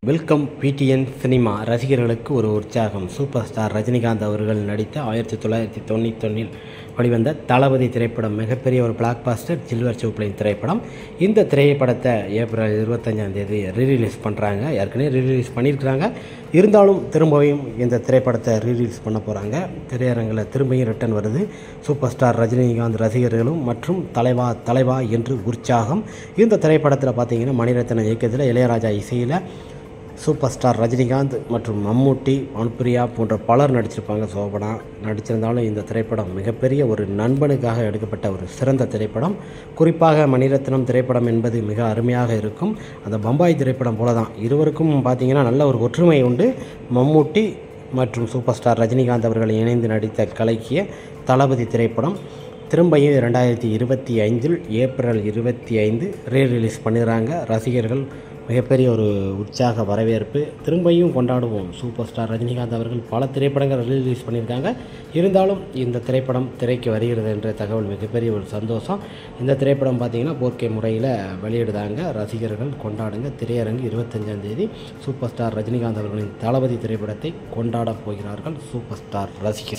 Welcome PTN cinema ரசிகர்களுக்கு ஒரு உற்சாகம். சூப்பர் ஸ்டார் ரஜினிகாந்த் அவர்கள் நடித்த 1991 வெளிவந்த தளபதி திரைப்படம் மிகப்பெரிய ஒரு பிளாக் பாஸ்டர் சில்வர் ஜூப்ளியின் திரைப்படம். இந்த திரைப்படத்தை ஏப்ரல் 25 ரீரிலீஸ் பண்ணுறாங்க. ஏற்கனவே ரீரிலீஸ் பண்ணியிருக்கிறாங்க. இருந்தாலும் திரும்பவும் இந்த திரைப்படத்தை ரீரிலீஸ் பண்ண போகிறாங்க. திரையரங்கில் திரும்பியும் ரிட்டன் வருது. சூப்பர் ஸ்டார் ரஜினிகாந்த் ரசிகர்களும் மற்றும் தலைவா என்று உற்சாகம். இந்த திரைப்படத்தில் பார்த்தீங்கன்னா மணிரத்னம் இயக்கத்தில் இளையராஜா இசையில் சூப்பர் ஸ்டார் ரஜினிகாந்த் மற்றும் மம்முட்டி, அனுப்பிரியா போன்ற பலர் நடிச்சிருப்பாங்க. சோபனா நடிச்சிருந்தாலும் இந்த திரைப்படம் மிகப்பெரிய ஒரு நண்பனுக்காக எடுக்கப்பட்ட ஒரு சிறந்த திரைப்படம். குறிப்பாக மணிரத்னம் திரைப்படம் என்பது மிக அருமையாக இருக்கும். அந்த பம்பாய் திரைப்படம் போல தான் இருவருக்கும் பார்த்திங்கன்னா நல்ல ஒரு ஒற்றுமை உண்டு. மம்முட்டி மற்றும் சூப்பர் ஸ்டார் ரஜினிகாந்த் அவர்கள் இணைந்து நடித்த கலக்கிய தளபதி திரைப்படம் திரும்பியும் 2025 ஏப்ரல் 25 ரீரிலீஸ் பண்ணிடுறாங்க. ரசிகர்கள் மிகப்பெரிய ஒரு உற்சாக வரவேற்பு. திரும்பியும் கொண்டாடுவோம். சூப்பர் ஸ்டார் ரஜினிகாந்த் அவர்கள் பல திரைப்படங்கள் ரிலீஸ் பண்ணியிருக்காங்க. இருந்தாலும் இந்த திரைப்படம் திரைக்கு வருகிறது என்ற தகவல் மிகப்பெரிய ஒரு சந்தோஷம். இந்த திரைப்படம் பார்த்திங்கன்னா 4K முறையில் வெளியிடுதாங்க. ரசிகர்கள் கொண்டாடுங்க. திரையரங்கு 25 சூப்பர் ஸ்டார் ரஜினிகாந்த் அவர்களின் தளபதி திரைப்படத்தை கொண்டாடப் போகிறார்கள் சூப்பர் ஸ்டார் ரசிகர்கள்.